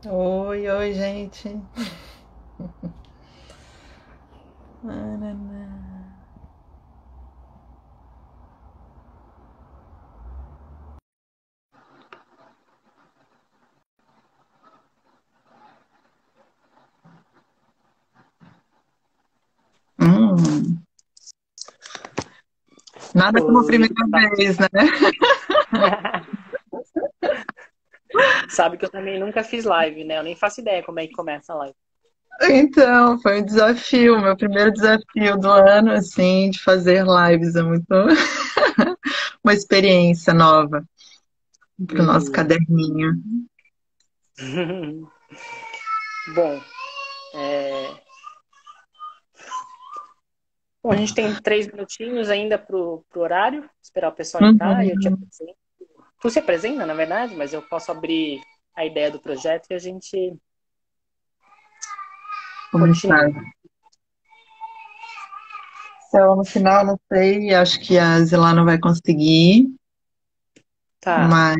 Oi, oi, gente. Hum, nada como a Oi, primeira vez, né? sabe que eu também nunca fiz live, né? Eu nem faço ideia como é que começa a live. Então, foi um desafio, meu primeiro desafio do ano, assim, de fazer lives. É muito uma experiência nova para o nosso E... caderninho. Bom, é... Bom, a gente tem 3 minutinhos ainda pro horário, esperar o pessoal entrar e eu te Uhum. apresento. Tu se apresenta, na verdade, mas eu posso abrir a ideia do projeto e a gente Começar. continua. Então, no final, não sei, acho que a Zilá não vai conseguir, Tá. mas,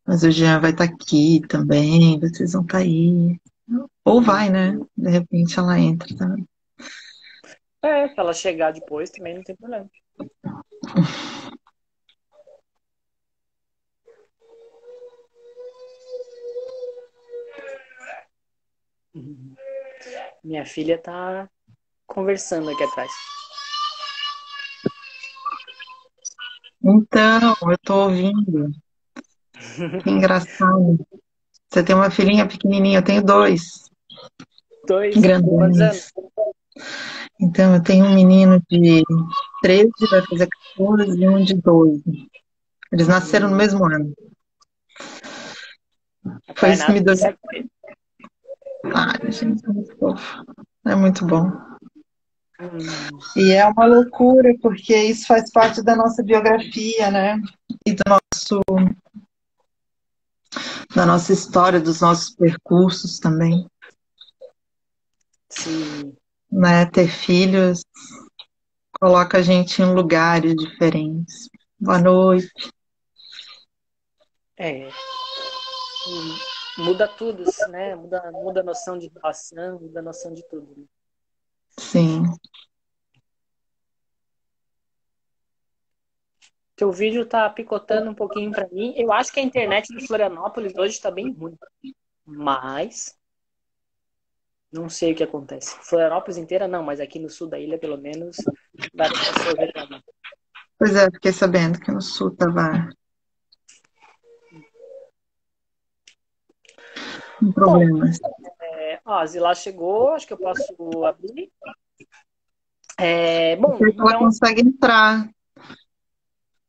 mas o Jean vai estar aqui também, vocês vão estar aí. Ou vai, né? De repente ela entra também. É, se ela chegar depois também não tem problema. Minha filha tá conversando aqui atrás. Então, eu tô ouvindo. Que engraçado. Você tem uma filhinha pequenininha, eu tenho dois Dois. Quantos anos? grandões. Então, eu tenho um menino de 13, vai fazer 14, e um de 12. Eles nasceram no Hum, mesmo ano. Foi Vai isso que me nada, deu. tudo certo com ele. Ai, gente, é muito fofo. É muito bom. Hum, E é uma loucura, porque isso faz parte da nossa biografia, né? E da nossa história, dos nossos percursos também. sim. Né? Ter filhos coloca a gente em lugares diferentes. Boa noite. É, muda tudo, né? Muda a noção de relação, muda a noção de tudo. Né? Sim. Teu vídeo tá picotando um pouquinho para mim. Eu acho que a internet de Florianópolis hoje está bem ruim, mas não sei o que acontece. Florianópolis inteira não, mas aqui no sul da ilha, pelo menos, várias pessoas reclamam. Pois é, fiquei sabendo que no sul tava com Bom, problemas. ó, a Zilá chegou, acho que eu posso abrir. Não Bom, sei se ela então, consegue entrar.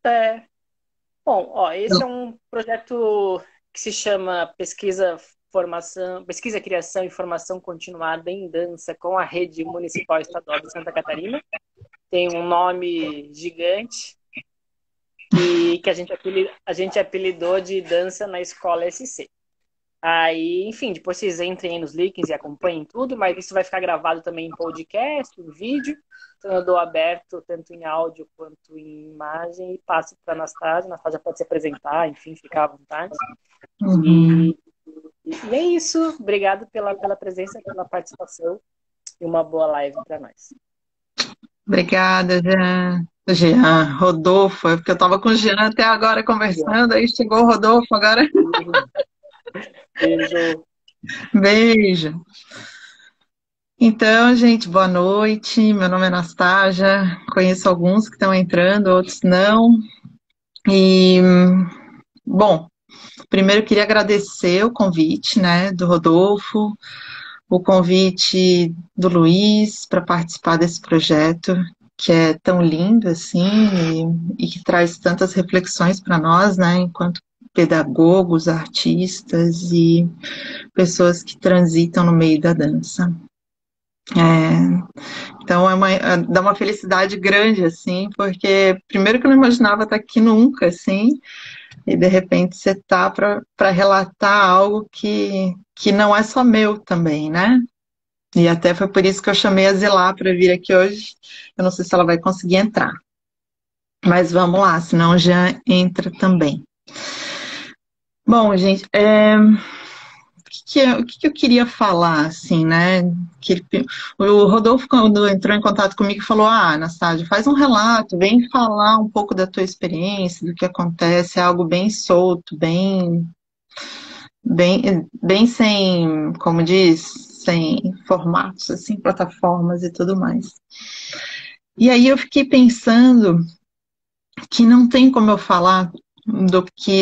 é, bom, ó, esse é um projeto que se chama Pesquisa, Criação e Formação Continuada em Dança com a Rede Municipal Estadual de Santa Catarina. Tem um nome gigante e que a gente apelidou de Dança na Escola SC. Aí, enfim, depois vocês entrem aí nos links e acompanhem tudo, mas isso vai ficar gravado também em podcast, em vídeo. Então eu dou aberto tanto em áudio quanto em imagem e passo para a Anastasia. A Anastasia pode se apresentar, enfim, ficar à vontade. Uhum. E, e é isso. Obrigado pela presença, pela participação e uma boa live para nós. Obrigada, Jean. Jean, Rodolfo, é porque eu estava com o Jean até agora conversando, aí chegou o Rodolfo agora. Beijo. Beijo. Então, gente, boa noite. Meu nome é Anastasia. Conheço alguns que estão entrando, outros não. E, bom, primeiro eu queria agradecer o convite, né, do Rodolfo, o convite do Luiz para participar desse projeto, que é tão lindo assim e que traz tantas reflexões para nós, né, enquanto pedagogos, artistas e pessoas que transitam no meio da dança. Então dá uma felicidade grande, assim, porque primeiro que eu não imaginava estar aqui nunca, assim, e de repente você tá para relatar algo que não é só meu também, né? E até foi por isso que eu chamei a Zilá para vir aqui hoje. Eu não sei se ela vai conseguir entrar. Mas vamos lá, senão já entra também. Bom, gente, que eu queria falar, assim, né? O Rodolfo, quando entrou em contato comigo, falou: Ah, Anastasia, faz um relato, vem falar um pouco da tua experiência, do que acontece, é algo bem solto, bem sem, como diz, sem formatos, assim, plataformas e tudo mais. E aí eu fiquei pensando que não tem como eu falar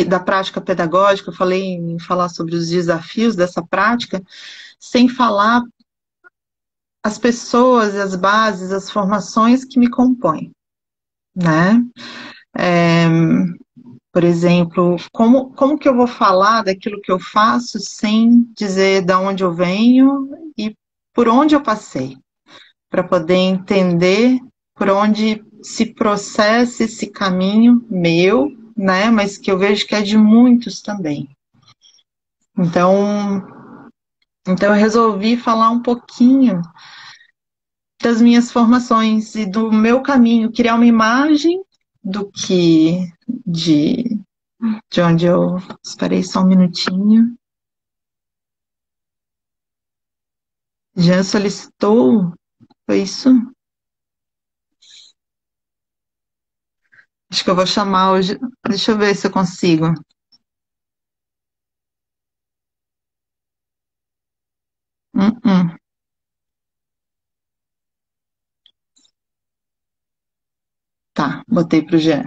da prática pedagógica, eu falei em falar sobre os desafios dessa prática, sem falar as pessoas, as bases, as formações que me compõem, né? É, por exemplo, como que eu vou falar daquilo que eu faço sem dizer de onde eu venho e por onde eu passei, para poder entender por onde se processa esse caminho meu, né? Mas que eu vejo que é de muitos também. Então eu resolvi falar um pouquinho das minhas formações e do meu caminho, criar uma imagem do que de, de onde eu. Esperei só um minutinho. Jean solicitou, foi isso? Acho que eu vou chamar hoje. Deixa eu ver se eu consigo. Uh-uh. Tá, botei pro Jean.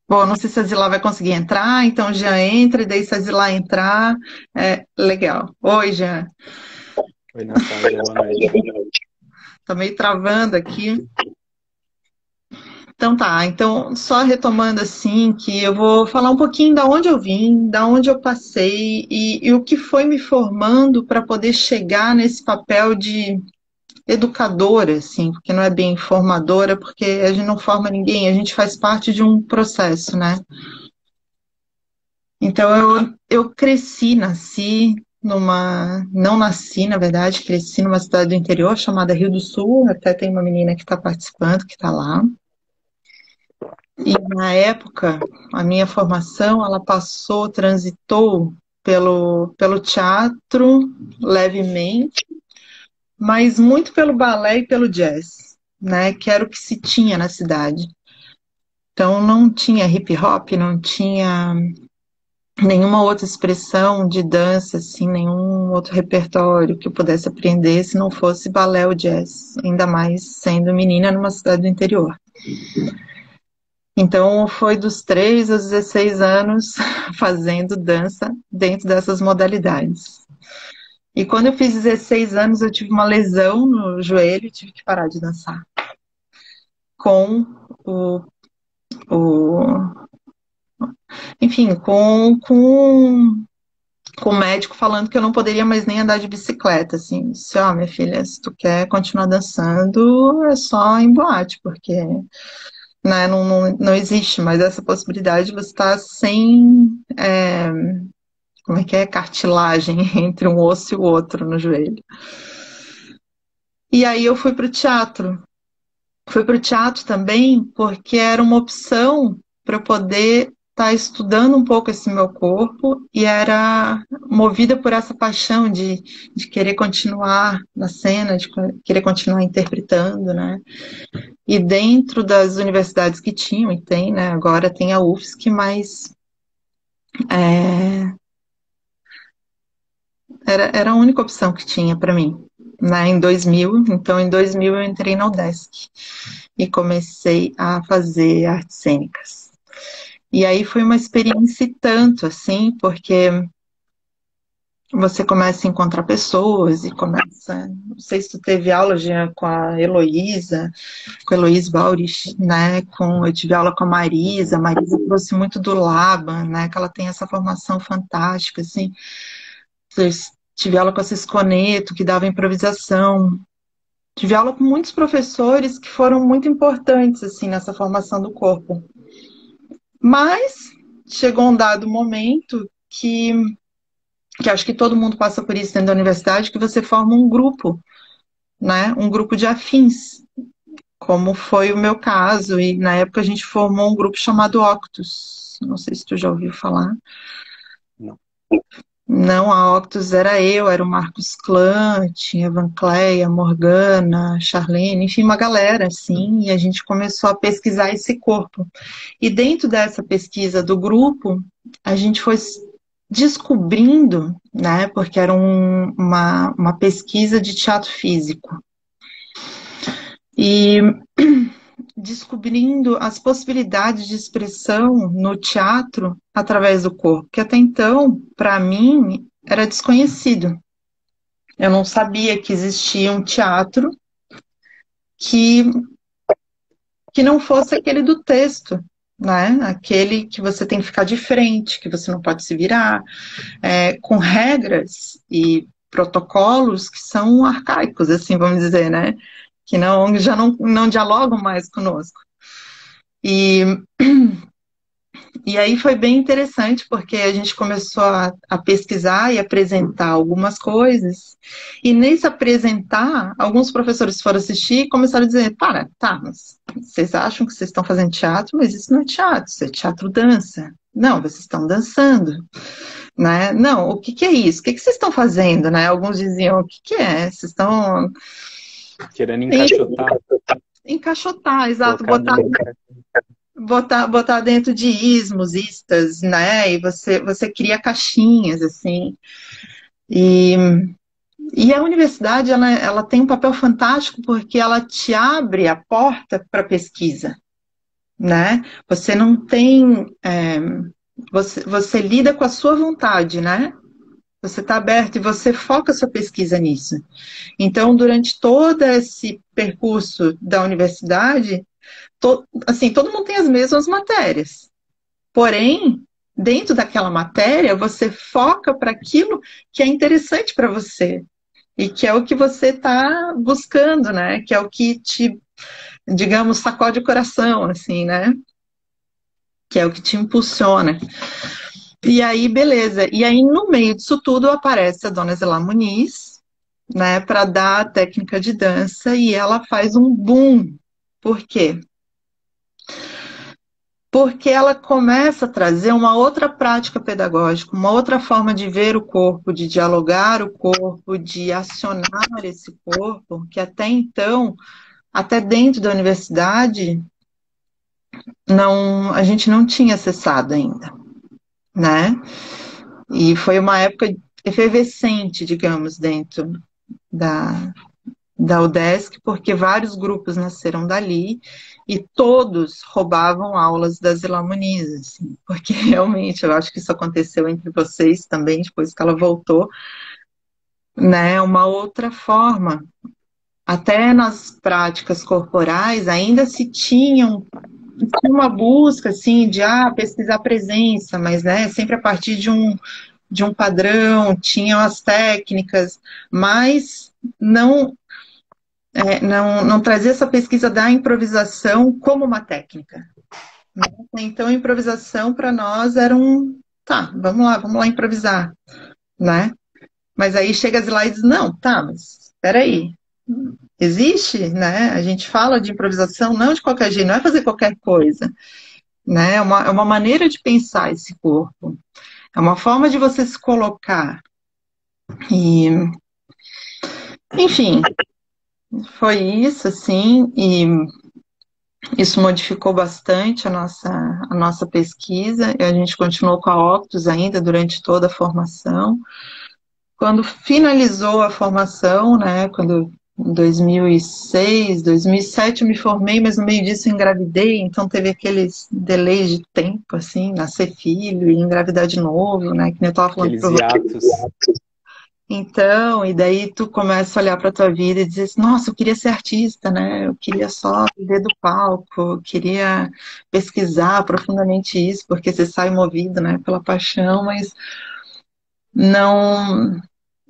Bom, não sei se a Zilá vai conseguir entrar, então já entra, e daí se a Zilá entrar, legal. Oi, Jean. Oi, Anastasia, boa noite. Tá meio travando aqui. Então tá, então só retomando assim, que eu vou falar um pouquinho da onde eu vim, da onde eu passei e o que foi me formando para poder chegar nesse papel de educadora, assim, porque não é bem formadora, porque a gente não forma ninguém, a gente faz parte de um processo, né? Então eu cresci, nasci não nasci, na verdade, cresci numa cidade do interior chamada Rio do Sul, até tem uma menina que está participando, que está lá. E na época, a minha formação, ela transitou pelo teatro, levemente, mas muito pelo balé e pelo jazz, né? Que era o que se tinha na cidade. Então não tinha hip hop, não tinha nenhuma outra expressão de dança, assim, nenhum outro repertório que eu pudesse aprender se não fosse balé ou jazz, ainda mais sendo menina numa cidade do interior. Então, foi dos 3 aos 16 anos fazendo dança dentro dessas modalidades. E quando eu fiz 16 anos, eu tive uma lesão no joelho e tive que parar de dançar. Com o, o enfim, com o médico falando que eu não poderia mais nem andar de bicicleta, assim, disse, ó, minha filha, se tu quer continuar dançando, é só em boate, porque né, não existe mais essa possibilidade de você estar sem, como é que é, cartilagem entre um osso e o outro no joelho. E aí eu fui para o teatro. Fui para o teatro também porque era uma opção para eu poder estar estudando um pouco esse meu corpo e era movida por essa paixão de querer continuar na cena, de querer continuar interpretando, né? E dentro das universidades que tinham, e tem, né? Agora tem a UFSC, mas era a única opção que tinha para mim, né? Em 2000, então em 2000 eu entrei na UDESC e comecei a fazer artes cênicas. E aí foi uma experiência e tanto, assim, porque você começa a encontrar pessoas e começa. Não sei se tu teve aula já com a Heloísa, com a Heloísa Baurich, né? Eu tive aula com a Marisa trouxe muito do Laban, né? Que ela tem essa formação fantástica, assim. Tive aula com a Cisconeto, que dava improvisação. Tive aula com muitos professores que foram muito importantes, assim, nessa formação do corpo. Mas chegou um dado momento que acho que todo mundo passa por isso dentro da universidade, que você forma um grupo, né? Um grupo de afins como foi o meu caso. E na época a gente formou um grupo chamado Octus. Não sei se tu já ouviu falar. Não. Não, a Octus era o Marcos Clã, tinha Van Cleia, Morgana, Charlene, enfim, uma galera, assim, e a gente começou a pesquisar esse corpo. E dentro dessa pesquisa do grupo, a gente foi descobrindo, né, porque era uma pesquisa de teatro físico, e descobrindo as possibilidades de expressão no teatro através do corpo, que até então, para mim, era desconhecido. Eu não sabia que existia um teatro que, que não fosse aquele do texto, né? Aquele que você tem que ficar de frente, que você não pode se virar, com regras e protocolos que são arcaicos, assim, vamos dizer, né? Que já não dialogam mais conosco. E aí foi bem interessante, porque a gente começou a pesquisar e apresentar algumas coisas, e nesse apresentar, alguns professores foram assistir e começaram a dizer, tá, mas vocês acham que vocês estão fazendo teatro, mas isso não é teatro, isso é teatro-dança. Não, vocês estão dançando, né? Não, o que é isso? O que vocês estão fazendo, né? Alguns diziam, o que é? Vocês estão... Querendo encaixotar. Encaixotar, exato, Colocar botar dentro de ismos, istas, né? E você cria caixinhas, assim. E, e a universidade, ela tem um papel fantástico porque ela te abre a porta para pesquisa, né? Você não tem... você lida com a sua vontade, né? Você está aberto e você foca a sua pesquisa nisso. Então, durante todo esse percurso da universidade, assim, todo mundo tem as mesmas matérias. Porém, dentro daquela matéria, você foca para aquilo que é interessante para você. E que é o que você está buscando, né? Que é o que te, digamos, sacode o coração, assim, né? Que é o que te impulsiona. E aí, beleza. E aí, no meio disso tudo, aparece a dona Zela Muniz, né? Para dar a técnica de dança e ela faz um boom. Por quê? Porque ela começa a trazer uma outra prática pedagógica, uma outra forma de ver o corpo, de dialogar o corpo, de acionar esse corpo, que até então, até dentro da universidade, a gente não tinha acessado ainda, né? E foi uma época efervescente, digamos, dentro da UDESC, porque vários grupos nasceram dali e todos roubavam aulas da Zila Muniz, assim, porque realmente eu acho que isso aconteceu entre vocês também, depois que ela voltou, né, uma outra forma. Até nas práticas corporais ainda se tinha uma busca, assim, de pesquisar presença, mas, né, sempre a partir de um padrão, tinham as técnicas, mas não trazer essa pesquisa da improvisação como uma técnica. Então, a improvisação para nós era tá, vamos lá improvisar, né? Mas aí chega lá e diz, não, tá, mas espera aí, existe, né? A gente fala de improvisação não de qualquer jeito, não é fazer qualquer coisa, né? É uma maneira de pensar esse corpo, é uma forma de você se colocar. E, enfim, foi isso, assim, e isso modificou bastante a nossa pesquisa, e a gente continuou com a Octus ainda durante toda a formação. Quando finalizou a formação, né, quando em 2006, 2007 eu me formei, mas no meio disso eu engravidei, então teve aqueles delays de tempo, assim, nascer filho e engravidar de novo, né, que nem eu estava falando aqueles hiatos. Então, e daí tu começa a olhar para tua vida e dizer assim, nossa, eu queria ser artista, né? Eu queria só viver do palco, eu queria pesquisar profundamente isso, porque você sai movido, né, pela paixão, mas não,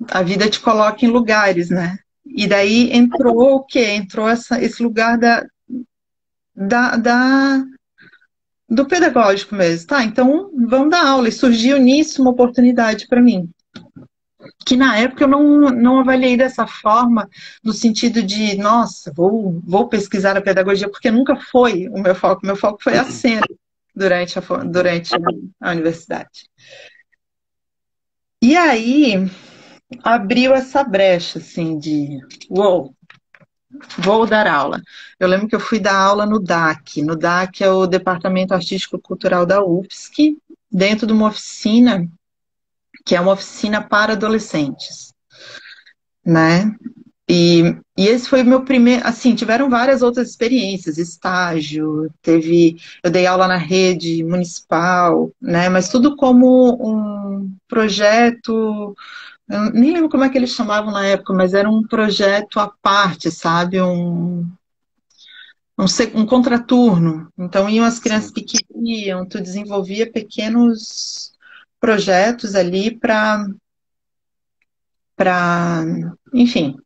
a vida te coloca em lugares, né? E daí entrou o quê? Entrou esse lugar da, da- do pedagógico mesmo. Tá, então vamos dar aula. E surgiu nisso uma oportunidade para mim. que na época eu não avaliei dessa forma, no sentido de, nossa, vou pesquisar a pedagogia, porque nunca foi o meu foco foi a cena durante a universidade. E aí abriu essa brecha, assim, de, uou, vou dar aula. Eu lembro que eu fui dar aula no DAC. No DAC é o Departamento Artístico Cultural da UFSC, dentro de uma oficina, que é uma oficina para adolescentes, né? E esse foi o meu primeiro, assim, tiveram várias outras experiências, estágio, eu dei aula na rede municipal, né? Mas tudo como um projeto, eu nem lembro como é que eles chamavam na época, mas era um projeto à parte, sabe? Um contraturno. Então iam as crianças Sim. que queriam, tu desenvolvia pequenos projetos ali para, enfim,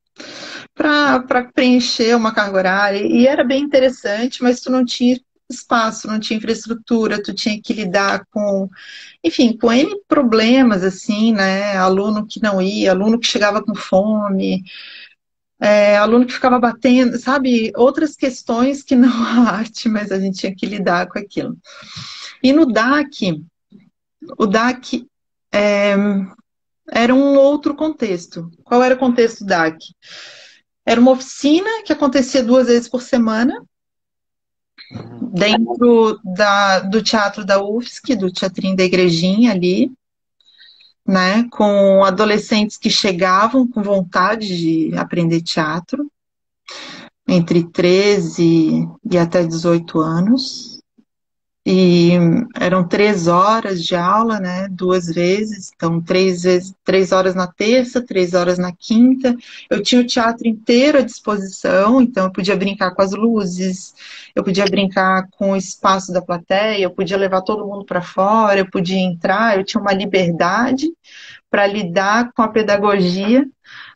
para preencher uma carga horária. E era bem interessante, mas tu não tinha espaço, não tinha infraestrutura, tu tinha que lidar com, enfim, com N problemas, assim, né? Aluno que não ia, aluno que chegava com fome, aluno que ficava batendo, sabe? Outras questões que não a arte, mas a gente tinha que lidar com aquilo. E no DAC, o DAC era um outro contexto. Qual era o contexto do DAC? Era uma oficina que acontecia 2 vezes por semana, Uhum. dentro do teatro da UFSC, do Teatrinho da Igrejinha ali, né, com adolescentes que chegavam com vontade de aprender teatro, entre 13 e até 18 anos. E eram 3 horas de aula, né? 2 vezes, então 3 horas na terça, 3 horas na quinta. Eu tinha o teatro inteiro à disposição, então eu podia brincar com as luzes, eu podia brincar com o espaço da plateia, eu podia levar todo mundo para fora, eu podia entrar, eu tinha uma liberdade para lidar com a pedagogia,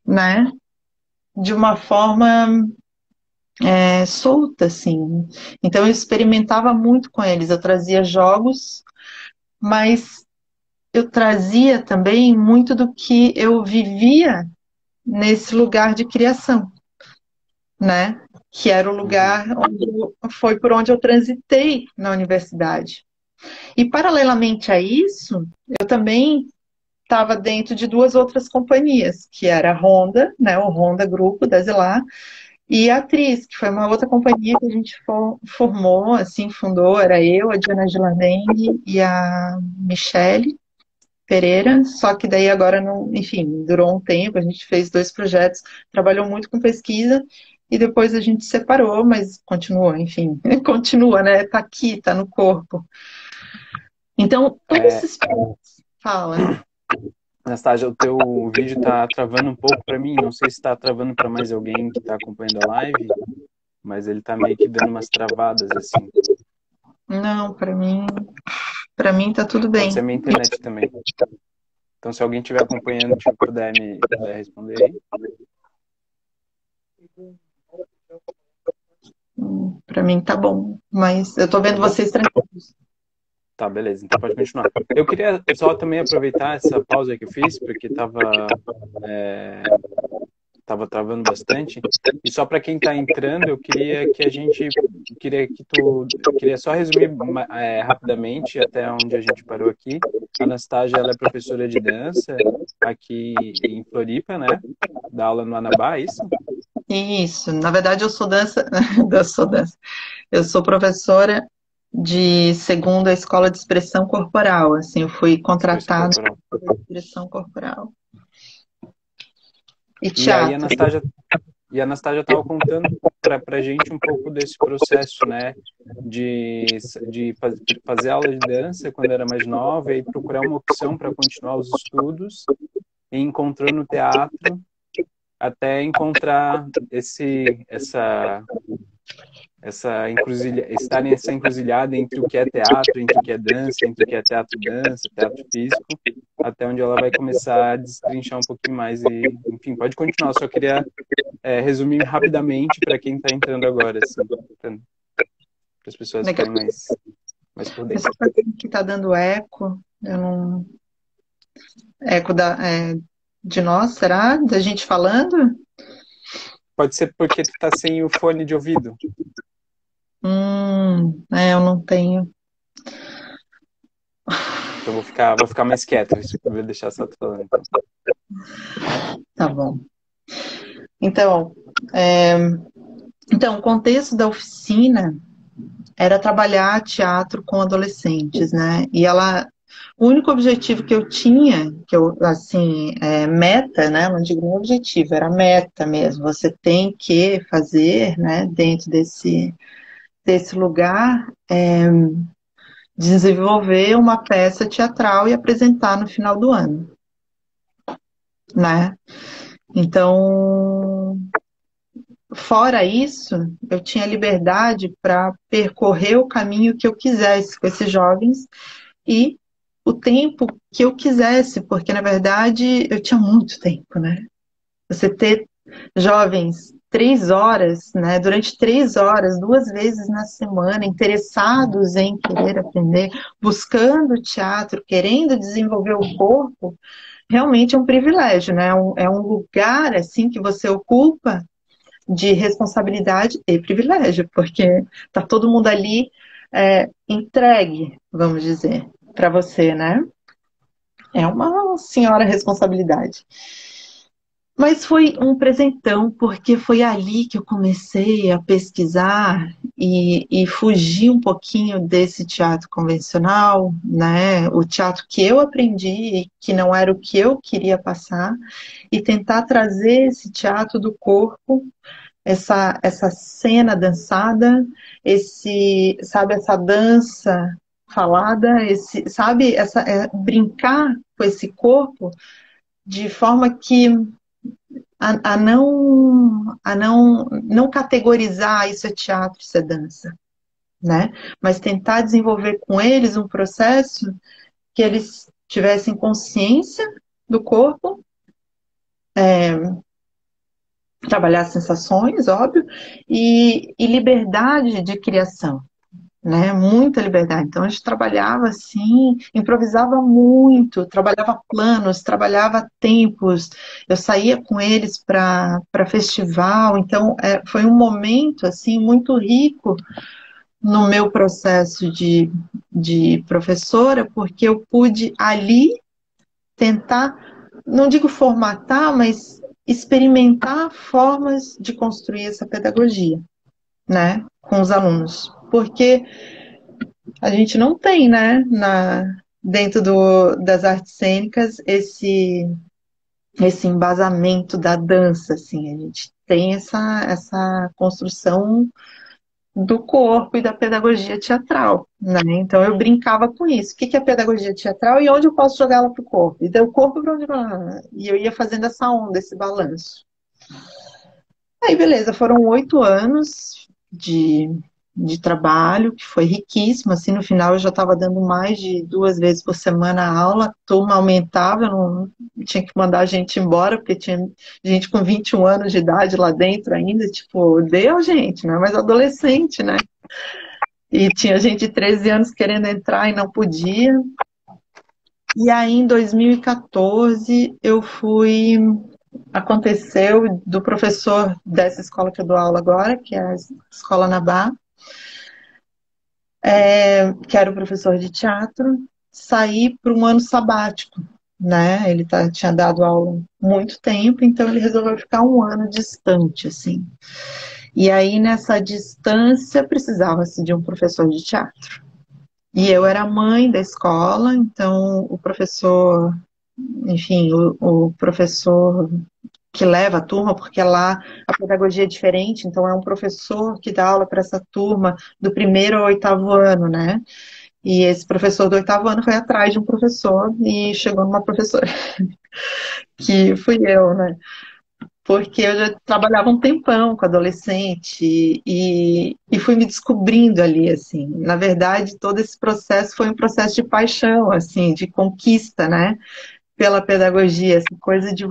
né? De uma forma solta, assim. Então eu experimentava muito com eles. Eu trazia jogos, mas eu trazia também muito do que eu vivia nesse lugar de criação, né? Que era o Uhum. lugar foi por onde eu transitei na universidade. E paralelamente a isso, eu também estava dentro de 2 outras companhias, que era a Honda, né? O Honda Grupo da Zilar, e a Atriz, que foi uma outra companhia que a gente formou, assim, fundou, era eu, a Diana Gilardeng e a Michele Pereira, só que daí agora, não, enfim, durou um tempo, a gente fez 2 projetos, trabalhou muito com pesquisa, e depois a gente separou, mas continuou, enfim, continua, né? Tá aqui, tá no corpo. Então, todos É, esses pontos, fala. Anastasia, o teu vídeo tá travando um pouco para mim. Não sei se tá travando para mais alguém que tá acompanhando a live, mas ele tá meio que dando umas travadas assim. Não, para mim tá tudo Pode bem. ser a minha internet também. Então, se alguém estiver acompanhando, tipo, puder responder aí. Para mim tá bom, mas eu tô Tá vendo bom? vocês tranquilos. Tá, beleza. Então pode continuar. Eu queria só também aproveitar essa pausa que eu fiz, porque tava travando bastante. E só para quem está entrando, eu queria que a gente queria só resumir rapidamente até onde a gente parou aqui. A Anastasia, ela é professora de dança aqui em Floripa, né? Dá aula no Anabá, é isso? Isso, na verdade eu sou dança, eu sou dança. Eu sou professora de segunda escola de expressão corporal, assim, eu fui Expressão contratada corporal. para expressão corporal e E aí teatro. a Anastasia estava contando para a gente um pouco desse processo, né, de fazer aula de dança quando era mais nova e procurar uma opção para continuar os estudos e encontrou no teatro até encontrar estar nessa encruzilhada entre o que é teatro, entre o que é dança, entre o que é teatro-dança, teatro físico, até onde ela vai começar a destrinchar um pouquinho mais e, enfim, pode continuar. Eu só queria resumir rapidamente para quem está entrando agora, assim, para as pessoas Legal. ficarem mais por dentro. Essa coisa que está dando eco, eu não. Eco de nós, será? Da gente falando? Pode ser porque tu tá sem o fone de ouvido. Eu não tenho. Então vou ficar mais quieto. Vou deixar só tu falando. Então. Tá bom. Então, o contexto da oficina era trabalhar teatro com adolescentes, né? E o único objetivo que eu tinha, assim, meta, né? Não digo nem objetivo, era meta mesmo. Você tem que fazer, né? Dentro desse lugar, desenvolver uma peça teatral e apresentar no final do ano, né? Então, fora isso, eu tinha liberdade para percorrer o caminho que eu quisesse com esses jovens e o tempo que eu quisesse, porque na verdade eu tinha muito tempo, né? Você ter jovens 3 horas, né? Durante 3 horas, 2 vezes na semana, interessados em querer aprender, buscando teatro, querendo desenvolver o corpo, realmente é um privilégio, né? É um lugar assim que você ocupa de responsabilidade e privilégio, porque tá todo mundo ali entregue, vamos dizer, para você, né? É uma senhora responsabilidade. Mas foi um presentão, porque foi ali que eu comecei a pesquisar e fugir um pouquinho desse teatro convencional, né? O teatro que eu aprendi, que não era o que eu queria passar, e tentar trazer esse teatro do corpo, essa cena dançada, sabe, essa dança falada, brincar com esse corpo de forma que não categorizar isso é teatro, isso é dança, né? Mas tentar desenvolver com eles um processo que eles tivessem consciência do corpo, trabalhar sensações, óbvio, e liberdade de criação, né? Muita liberdade. Então a gente trabalhava assim, improvisava muito, trabalhava planos, trabalhava tempos. Eu saía com eles para festival. Então foi um momento assim muito rico no meu processo de professora, porque eu pude ali tentar, não digo formatar, mas experimentar formas de construir essa pedagogia, né, com os alunos. Porque a gente não tem, né, dentro das artes cênicas, esse embasamento da dança, assim, a gente tem essa construção do corpo e da pedagogia teatral, né? Então eu brincava com isso. O que é pedagogia teatral e onde eu posso jogá-la para o corpo? E daí o corpo para onde vai? E eu ia fazendo essa onda, esse balanço. Aí, beleza, foram 8 anos de trabalho, que foi riquíssimo, assim, no final eu já estava dando mais de 2 vezes por semana a aula, a turma aumentava, eu não tinha que mandar a gente embora, porque tinha gente com 21 anos de idade lá dentro ainda, tipo, deu gente, né, mas adolescente, né, e tinha gente de 13 anos querendo entrar e não podia, e aí em 2014 aconteceu do professor dessa escola que eu dou aula agora, que é a Escola Nabá, que era o professor de teatro, sair para um ano sabático, né? Ele tinha dado aula muito tempo, então ele resolveu ficar um ano distante, assim. E aí, nessa distância, precisava-se de um professor de teatro. E eu era mãe da escola, então o professor, enfim, o professor que leva a turma, porque lá a pedagogia é diferente, então é um professor que dá aula para essa turma do primeiro ao 8º ano, né? E esse professor do 8º ano foi atrás de um professor e chegou numa professora, que fui eu, né? Porque eu já trabalhava um tempão com adolescente e fui me descobrindo ali, assim. Na verdade, todo esse processo foi um processo de paixão, assim, de conquista, né? Pela pedagogia, essa coisa de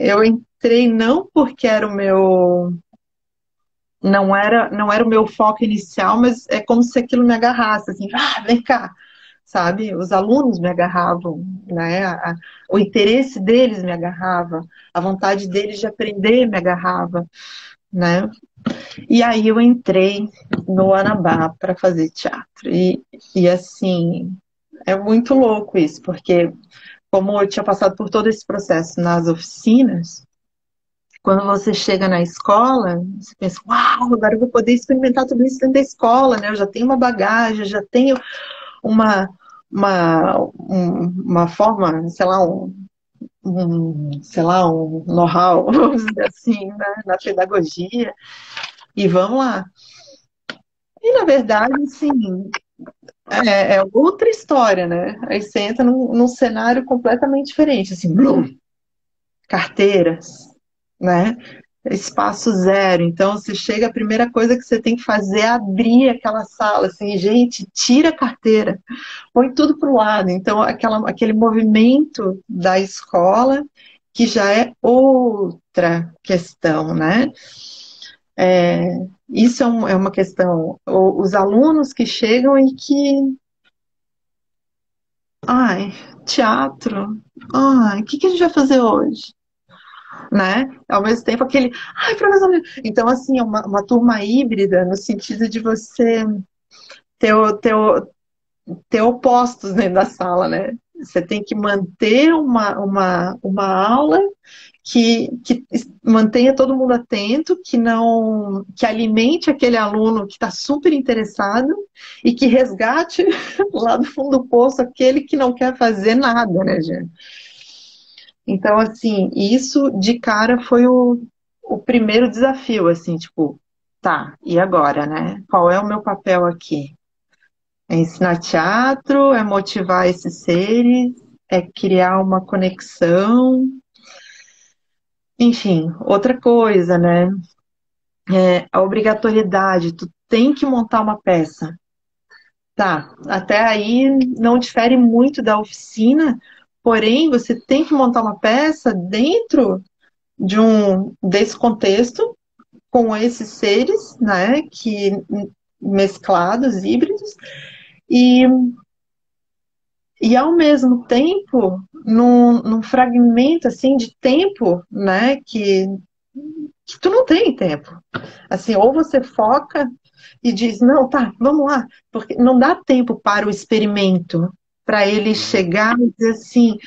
eu entrei não porque era o meu, não era o meu foco inicial, mas é como se aquilo me agarrasse, assim, vem cá, sabe? Os alunos me agarravam, né? O interesse deles me agarrava, a vontade deles de aprender me agarrava, né? E aí eu entrei no Anabá para fazer teatro. E assim, é muito louco isso, porque como eu tinha passado por todo esse processo nas oficinas, quando você chega na escola, você pensa, uau, agora eu vou poder experimentar tudo isso dentro da escola, né? Eu já tenho uma bagagem, eu já tenho uma, uma forma, sei lá, sei lá, um know-how, vamos dizer assim, né, na pedagogia, e vamos lá. E, na verdade, sim, é outra história, né? Aí você entra num cenário completamente diferente, assim, blum, carteiras, né? Espaço zero. Então, você chega, a primeira coisa que você tem que fazer é abrir aquela sala, assim, gente, tira a carteira, põe tudo para o lado. Então, aquele movimento da escola, que já é outra questão, né? Isso é uma questão. Os alunos que chegam e que. Ai, teatro. Ai, o que a gente vai fazer hoje? Né? Ao mesmo tempo, aquele. Ai, professor. Então, assim, é uma turma híbrida, no sentido de você ter, ter opostos dentro da sala, né? Você tem que manter uma aula que mantenha todo mundo atento, que alimente aquele aluno que está super interessado e que resgate lá do fundo do poço aquele que não quer fazer nada, né, gente? Então, assim, isso de cara foi o primeiro desafio, assim, tipo, tá, e agora, né? Qual é o meu papel aqui? É ensinar teatro, é motivar esses seres, é criar uma conexão, enfim, outra coisa, né? A obrigatoriedade, tu tem que montar uma peça. Tá, até aí não difere muito da oficina, porém você tem que montar uma peça dentro desse contexto, com esses seres, né, que mesclados, híbridos, e, e ao mesmo tempo, num fragmento assim de tempo, né, que tu não tem tempo. Assim, ou você foca e diz, não, tá, vamos lá, porque não dá tempo para o experimento, para ele chegar e dizer assim,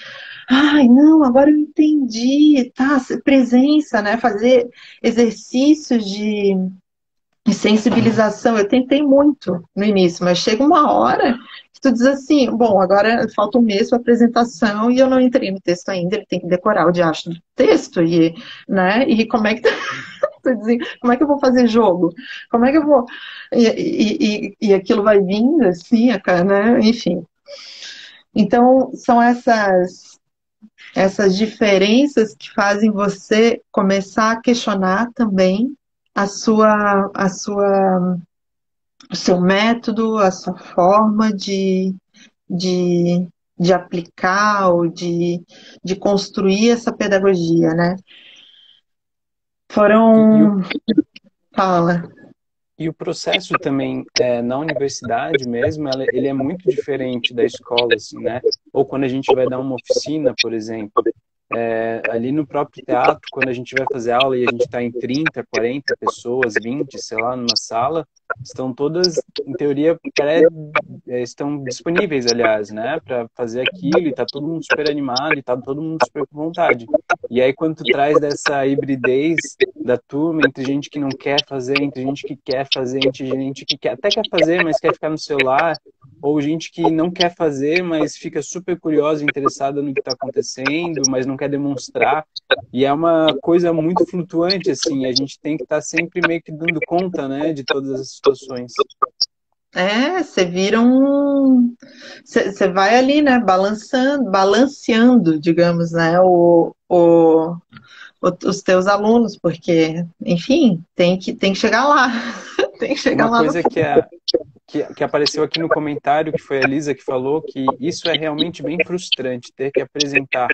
ai, não, agora eu entendi, tá, presença, né, fazer exercícios de sensibilização. Eu tentei muito no início, mas chega uma hora que tu diz assim, bom, agora falta um mês para apresentação e eu não entrei no texto ainda, ele tem que decorar o diacho do texto, e, né, e como é que como é que eu vou fazer jogo? Como é que eu vou... E aquilo vai vindo assim, né? Enfim. Então, são essas diferenças que fazem você começar a questionar também o seu método, a sua forma de, de aplicar ou de construir essa pedagogia, né? Foram... Fala. E o processo também, na universidade mesmo, ele é muito diferente da escola, assim, né? Ou quando a gente vai dar uma oficina, por exemplo. Ali no próprio teatro, quando a gente vai fazer aula e a gente está em 30, 40 pessoas, 20, sei lá, numa sala, estão todas, em teoria, estão disponíveis, aliás, né, para fazer aquilo, e tá todo mundo super animado, e tá todo mundo super com vontade. E aí, quando tu traz dessa hibridez da turma, entre gente que não quer fazer, entre gente que quer fazer, entre gente que até quer fazer, mas quer ficar no celular, ou gente que não quer fazer, mas fica super curiosa e interessada no que está acontecendo, mas não quer demonstrar. E é uma coisa muito flutuante, assim, a gente tem que estar sempre meio que dando conta, né, de todas as situações. Você vira um... Você vai ali, né, balanceando, digamos, né, os teus alunos, porque, enfim, tem que chegar lá. Tem que chegar Uma lá coisa que apareceu aqui no comentário, que foi a Lisa que falou, que isso é realmente bem frustrante, ter que apresentar.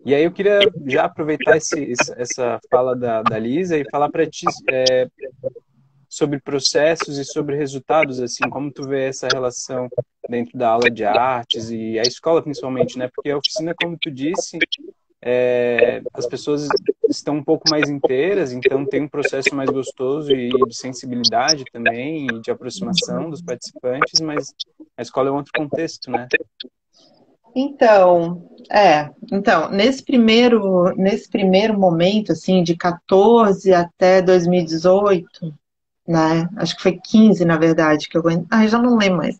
E aí eu queria já aproveitar essa fala da Lisa e falar para ti sobre processos e sobre resultados, assim, como tu vê essa relação dentro da aula de artes e a escola principalmente, né? Porque a oficina, como tu disse, as pessoas estão um pouco mais inteiras, então tem um processo mais gostoso e de sensibilidade também, e de aproximação dos participantes, mas a escola é um outro contexto, né? Então, nesse primeiro momento, assim, de 14 até 2018, né, acho que foi 15, na verdade, que já não lembro mais,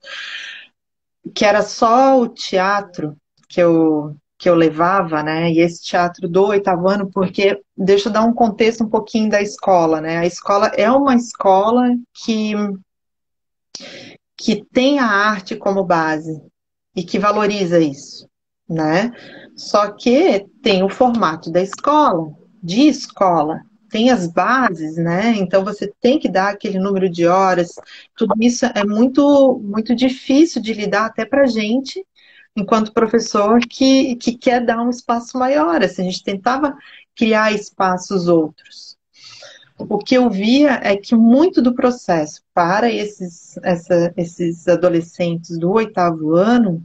que era só o teatro que eu levava, né, e esse teatro do oitavo ano, porque, deixa eu dar um contexto um pouquinho da escola, né, a escola é uma escola que tem a arte como base, e que valoriza isso, né? Só que tem o formato da escola, de escola, tem as bases, né? Então você tem que dar aquele número de horas. Tudo isso é muito, muito difícil de lidar até para a gente, enquanto professor, que quer dar um espaço maior. Assim, a gente tentava criar espaços outros. O que eu via é que muito do processo para esses adolescentes do oitavo ano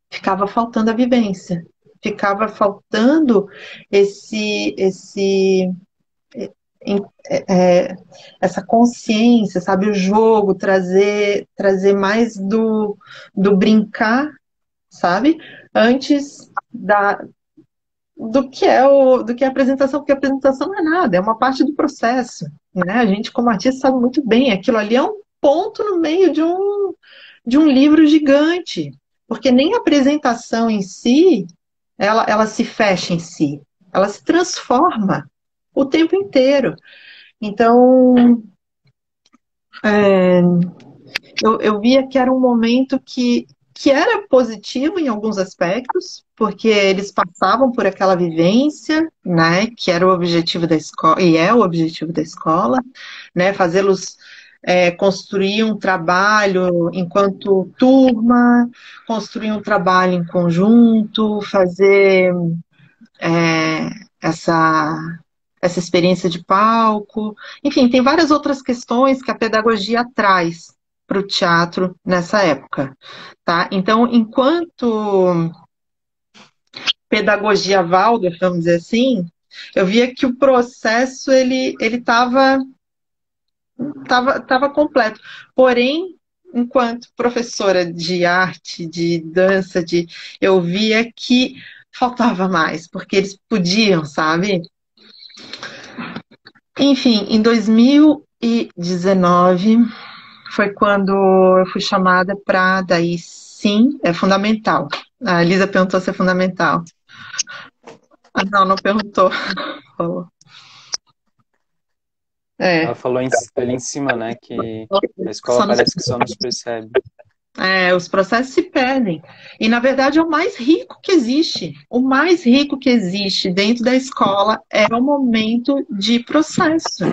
ficava faltando a vivência, ficava faltando esse essa consciência, sabe, o jogo, trazer mais do brincar, sabe, antes do que a apresentação, porque a apresentação não é nada, é uma parte do processo, né? A gente, como artista, sabe muito bem, aquilo ali é um ponto no meio de um livro gigante, porque nem a apresentação em si, ela se fecha em si, ela se transforma o tempo inteiro. Então, eu via que era um momento que era positivo em alguns aspectos, porque eles passavam por aquela vivência, né, que era o objetivo da escola, e é o objetivo da escola, né, fazê-los construir um trabalho enquanto turma, construir um trabalho em conjunto, fazer é, essa experiência de palco. Enfim, tem várias outras questões que a pedagogia traz para o teatro nessa época, tá? Então, enquanto pedagogia Waldorf, vamos dizer assim, eu via que o processo ele tava completo. Porém, enquanto professora de arte, de dança, eu via que faltava mais, porque eles podiam, sabe? Enfim, em 2019 foi quando eu fui chamada para, daí sim, é fundamental. A Elisa perguntou se é fundamental. Ah, não perguntou. Falou. Ela falou ali em cima, né, que a escola parece que só nos percebe. Os processos se perdem. E, na verdade, é o mais rico que existe. O mais rico que existe dentro da escola é o momento de processo.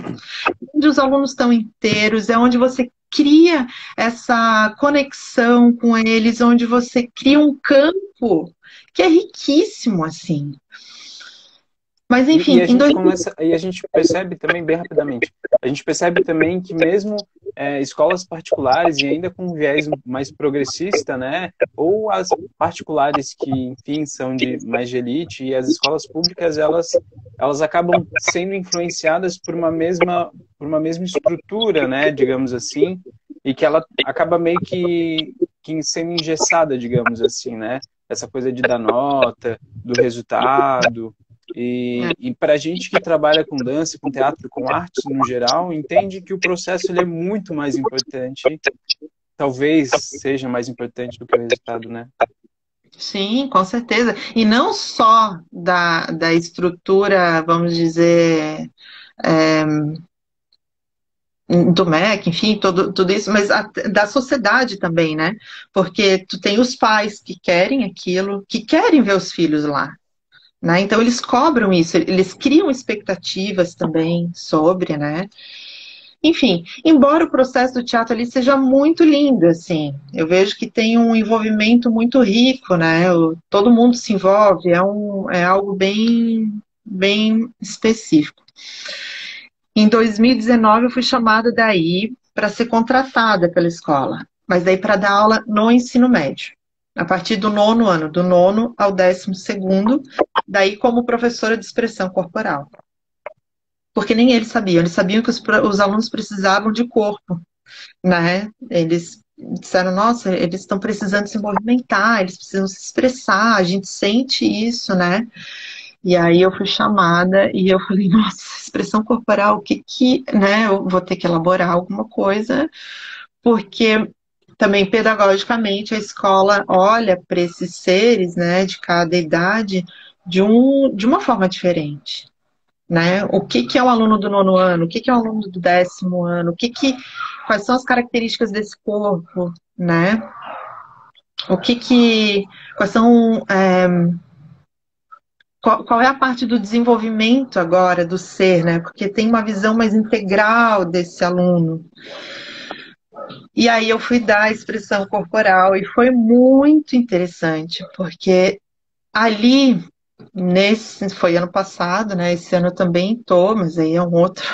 Onde os alunos estão inteiros, é onde você cria essa conexão com eles, onde você cria um campo que é riquíssimo, assim. Mas, enfim, e a gente percebe também, bem rapidamente, a gente percebe também que mesmo escolas particulares e ainda com um viés mais progressista, né, ou as particulares que, enfim, são mais de elite, e as escolas públicas, elas acabam sendo influenciadas por uma mesma estrutura, né, digamos assim, e que ela acaba meio que sendo engessada, digamos assim, né, essa coisa de dar nota, do resultado. E para a gente que trabalha com dança, com teatro, com artes no geral, entende que o processo ele é muito mais importante, talvez seja mais importante do que o resultado, né? Sim, com certeza. E não só da estrutura, vamos dizer, do MEC, enfim, tudo isso, mas da sociedade também, né? Porque tu tem os pais que querem aquilo, que querem ver os filhos lá. Né? Então, eles cobram isso, eles criam expectativas também sobre, né? Enfim, embora o processo do teatro ali seja muito lindo, assim, eu vejo que tem um envolvimento muito rico, né? Todo mundo se envolve, é algo bem, bem específico. Em 2019, eu fui chamada daí para ser contratada pela escola. mas daí para dar aula no ensino médio, a partir do 9º ano, do 9º ao 12º, daí como professora de expressão corporal. Porque nem eles sabiam que os alunos precisavam de corpo, né? Eles disseram, nossa, eles estão precisando se movimentar, eles precisam se expressar, a gente sente isso, né? E aí eu fui chamada e eu falei, nossa, expressão corporal, né? Eu vou ter que elaborar alguma coisa, porque também pedagogicamente a escola olha para esses seres, né, de cada idade, de uma forma diferente. Né? O que é o aluno do 9º ano? O que é o aluno do 10º ano? Quais são as características desse corpo, né? Quais são, qual é a parte do desenvolvimento agora do ser, né? Porque tem uma visão mais integral desse aluno. E aí eu fui dar a expressão corporal e foi muito interessante, porque ali foi ano passado, né? Esse ano eu também tô, mas aí é um outro,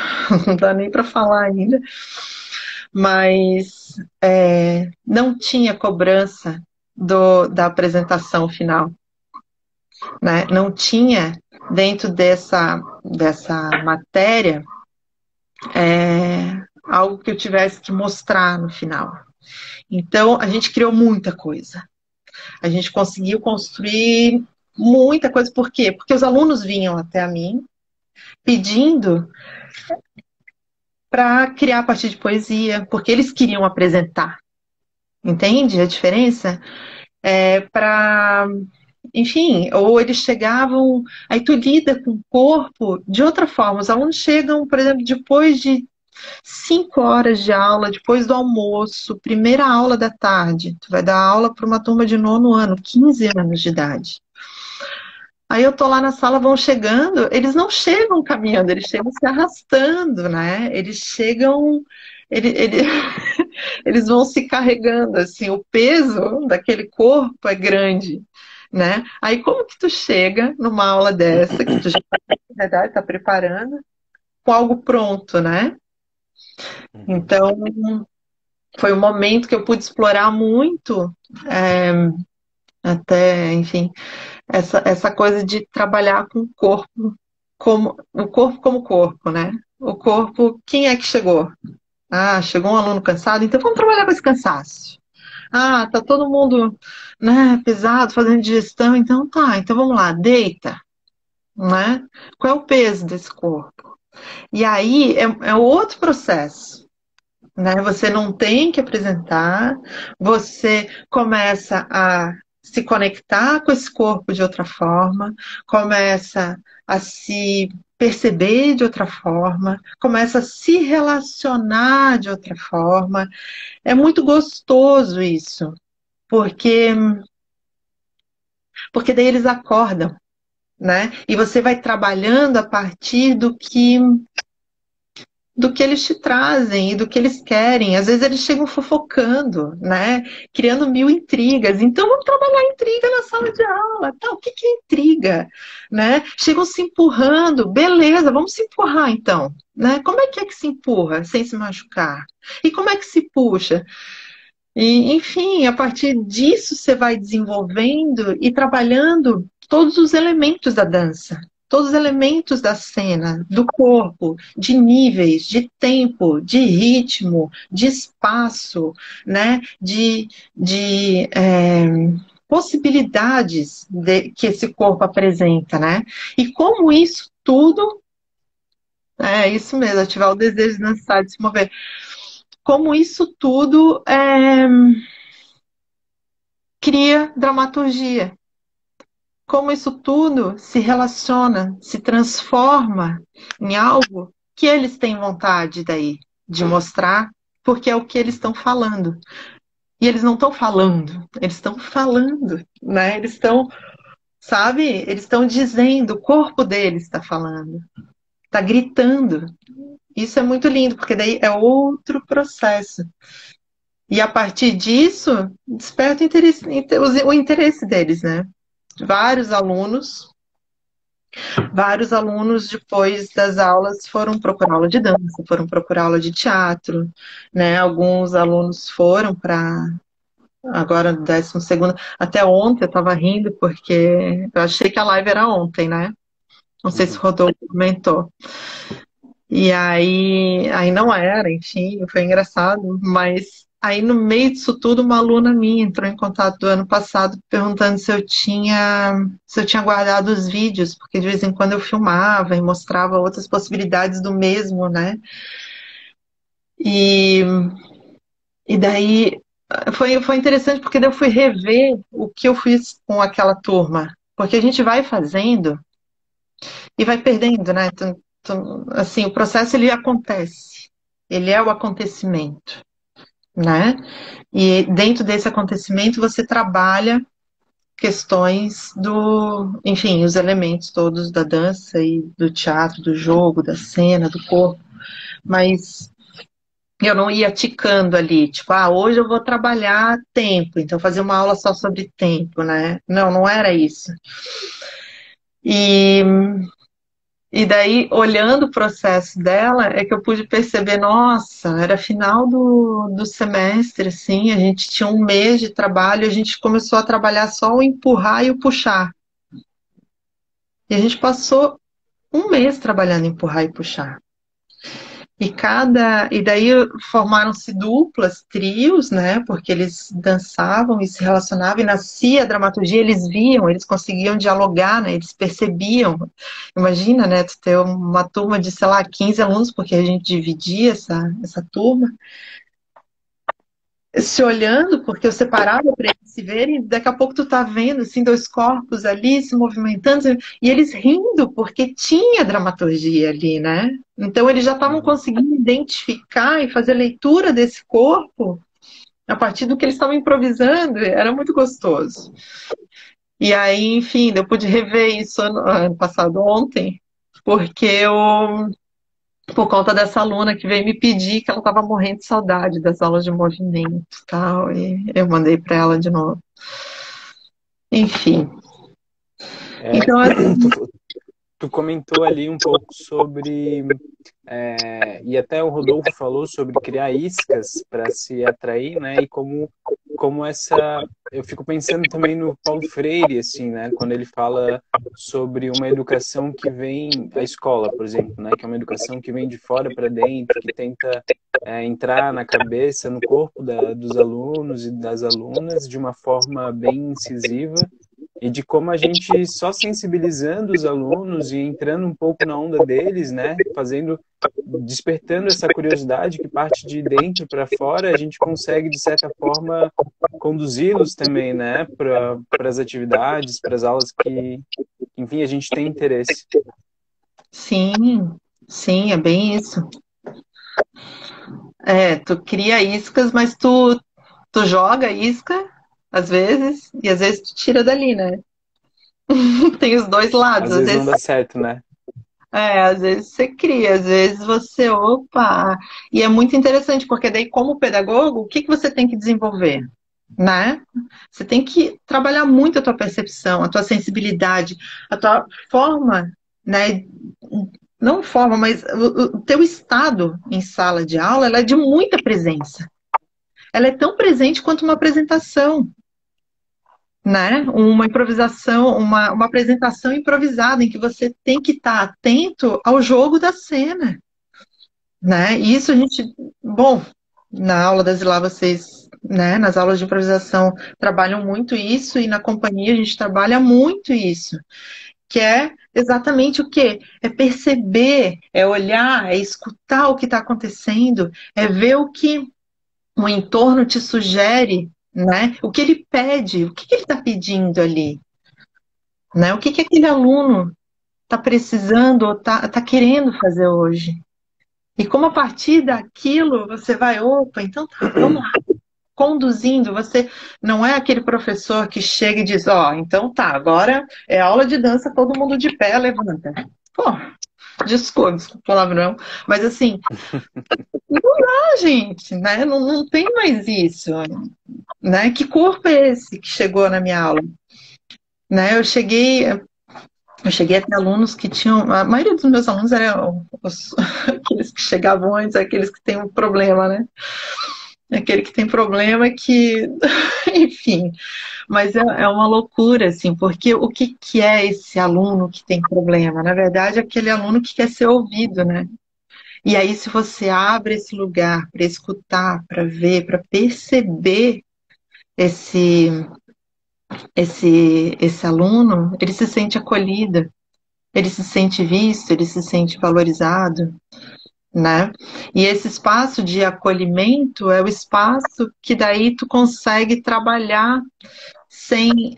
não dá nem para falar ainda. Mas não tinha cobrança da apresentação final, né? Não tinha dentro dessa matéria algo que eu tivesse que mostrar no final. Então a gente criou muita coisa. A gente conseguiu construir muita coisa. Por quê? Porque os alunos vinham até a mim pedindo para criar a partir de poesia, porque eles queriam apresentar. Entende a diferença? Enfim, ou eles chegavam, aí tu lida com o corpo de outra forma. Os alunos chegam, por exemplo, depois de 5 horas de aula, depois do almoço, primeira aula da tarde, tu vai dar aula para uma turma de 9º ano, 15 anos de idade. Aí eu tô lá na sala, vão chegando, eles não chegam caminhando, eles chegam se arrastando, né? Eles chegam, eles vão se carregando, assim, o peso daquele corpo é grande, né? Aí como que tu chega numa aula dessa, que tu já tá preparando, com algo pronto, né? Então, foi um momento que eu pude explorar muito, até, enfim, essa coisa de trabalhar com o corpo como corpo, né? O corpo, quem é que chegou? Ah, chegou um aluno cansado, então vamos trabalhar com esse cansaço. Ah, tá todo mundo, né, pesado, fazendo digestão, então tá, então vamos lá, deita, né? Qual é o peso desse corpo? E aí é outro processo, né? Você não tem que apresentar, você começa a se conectar com esse corpo de outra forma, começa a se perceber de outra forma, começa a se relacionar de outra forma. É muito gostoso isso, porque daí eles acordam, né? E você vai trabalhando a partir do que eles te trazem e do que eles querem. Às vezes eles chegam fofocando, né? Criando mil intrigas. Então vamos trabalhar a intriga na sala de aula. Tá, o que é intriga? Né? Chegam se empurrando. Beleza, vamos se empurrar então. Né? Como é que se empurra sem se machucar? E como é que se puxa? E, enfim, a partir disso você vai desenvolvendo e trabalhando todos os elementos da dança, todos os elementos da cena, do corpo, de níveis, de tempo, de ritmo, de espaço, né? Possibilidades que esse corpo apresenta, né? E como isso tudo, é isso mesmo, ativar o desejo de dançar, de se mover. Como isso tudo cria dramaturgia. Como isso tudo se relaciona, se transforma em algo que eles têm vontade daí de mostrar, porque é o que eles estão falando. E eles não estão falando, né? Eles estão, sabe? Eles estão dizendo, o corpo deles está falando, está gritando. Isso é muito lindo, porque daí é outro processo. E a partir disso, desperta o interesse deles, né? Vários alunos Vários alunos, depois das aulas, foram procurar aula de dança, foram procurar aula de teatro, né? Alguns alunos foram para agora, 12º. Até ontem eu estava rindo, porque eu achei que a live era ontem, né? Não sei se o Uhum. Rodolfo comentou. E aí não era, enfim, foi engraçado, mas aí no meio disso tudo, uma aluna minha entrou em contato do ano passado perguntando se eu tinha guardado os vídeos, porque de vez em quando eu filmava e mostrava outras possibilidades do mesmo, né? E, e daí foi interessante porque daí eu fui rever o que eu fiz com aquela turma, porque a gente vai fazendo e vai perdendo, né? Assim, o processo ele acontece, ele é o acontecimento, né? E dentro desse acontecimento você trabalha questões enfim, os elementos todos da dança e do teatro, do jogo, da cena, do corpo, mas eu não ia ticando ali, tipo, hoje eu vou trabalhar tempo, então fazer uma aula só sobre tempo, né? Não, não era isso. E E daí, olhando o processo dela, é que eu pude perceber, nossa, era final do semestre, assim, a gente tinha um mês de trabalho, a gente começou a trabalhar só o empurrar e o puxar. E a gente passou um mês trabalhando empurrar e puxar. E daí formaram-se duplas, trios, né? Porque eles dançavam e se relacionavam, e nascia a dramaturgia, eles viam, eles conseguiam dialogar, né? Eles percebiam. Imagina, né? Tu ter uma turma de, sei lá, 15 alunos, porque a gente dividia essa turma, se olhando, porque eu separava para eles se verem, daqui a pouco tu tá vendo, assim, dois corpos ali se movimentando, e eles rindo, porque tinha dramaturgia ali, né? Então eles já estavam Uhum. conseguindo identificar e fazer leitura desse corpo a partir do que eles estavam improvisando, era muito gostoso. E aí, enfim, eu pude rever isso ano passado, ontem, porque por conta dessa aluna que veio me pedir que ela estava morrendo de saudade das aulas de movimento e tal, e eu mandei para ela de novo. Enfim. É, Então, assim, tu comentou ali um pouco sobre, e até o Rodolfo falou sobre criar iscas para se atrair, né? E como essa, eu fico pensando também no Paulo Freire, assim, né? Quando ele fala sobre uma educação que vem, a escola, por exemplo, né? Que é uma educação que vem de fora para dentro, que tenta entrar na cabeça, no corpo dos alunos e das alunas de uma forma bem incisiva e de como a gente só sensibilizando os alunos e entrando um pouco na onda deles, né, despertando essa curiosidade que parte de dentro para fora, a gente consegue de certa forma conduzi-los também, né, para as atividades, para as aulas que, enfim, a gente tem interesse. sim, sim, é bem isso. Tu cria iscas, mas tu joga a isca, às vezes, e às vezes tu tira dali, né? Tem os dois lados, Às às vezes não vezes dá certo, né? às vezes você cria, às vezes você, opa. E é muito interessante, porque daí, como pedagogo, o que que você tem que desenvolver? Né? Você tem que trabalhar muito a tua percepção, a tua sensibilidade, a tua forma, né? Não forma, mas o teu estado em sala de aula, ela é de muita presença. Ela é tão presente quanto uma apresentação, né? Uma improvisação, uma apresentação improvisada, em que você tem que estar atento ao jogo da cena, né? E isso a gente, bom, na aula da Zilá vocês, né, nas aulas de improvisação trabalham muito isso, e na companhia a gente trabalha muito isso, que é exatamente o quê? É perceber, é olhar, é escutar o que está acontecendo, é ver o que o entorno te sugere, né? O que ele pede, o que ele está pedindo ali, né? O que aquele aluno está precisando ou tá querendo fazer hoje. E como a partir daquilo você vai, opa, então tá, vamos lá, conduzindo, você não é aquele professor que chega e diz, então tá, agora é aula de dança, todo mundo de pé, levanta. Pô, desculpa o palavrão, mas assim, gente, né? Não tem mais isso, né? Que corpo é esse que chegou na minha aula? Né? Eu cheguei, Eu cheguei a ter alunos que tinham, a maioria dos meus alunos eram aqueles que chegavam antes, aqueles que têm um problema, né? Aquele que tem problema que, enfim, mas é uma loucura, assim, porque o que, que é esse aluno que tem problema? Na verdade, é aquele aluno que quer ser ouvido, né? E aí, se você abre esse lugar para escutar, para ver, para perceber esse, esse aluno, ele se sente acolhido, ele se sente visto, ele se sente valorizado, né? E esse espaço de acolhimento é o espaço que daí tu consegue trabalhar sem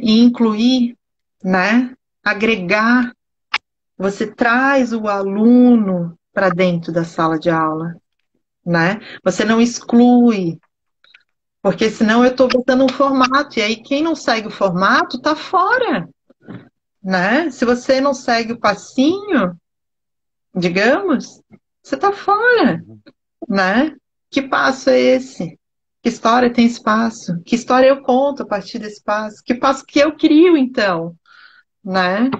incluir, né? Agregar, você traz o aluno para dentro da sala de aula, né? Você não exclui, porque senão eu estou botando um formato, e aí quem não segue o formato está fora, né? Se você não segue o passinho, digamos, você está fora, né? Que passo é esse? Que história tem espaço? Que história eu conto a partir desse passo? Que passo que eu crio, então, né?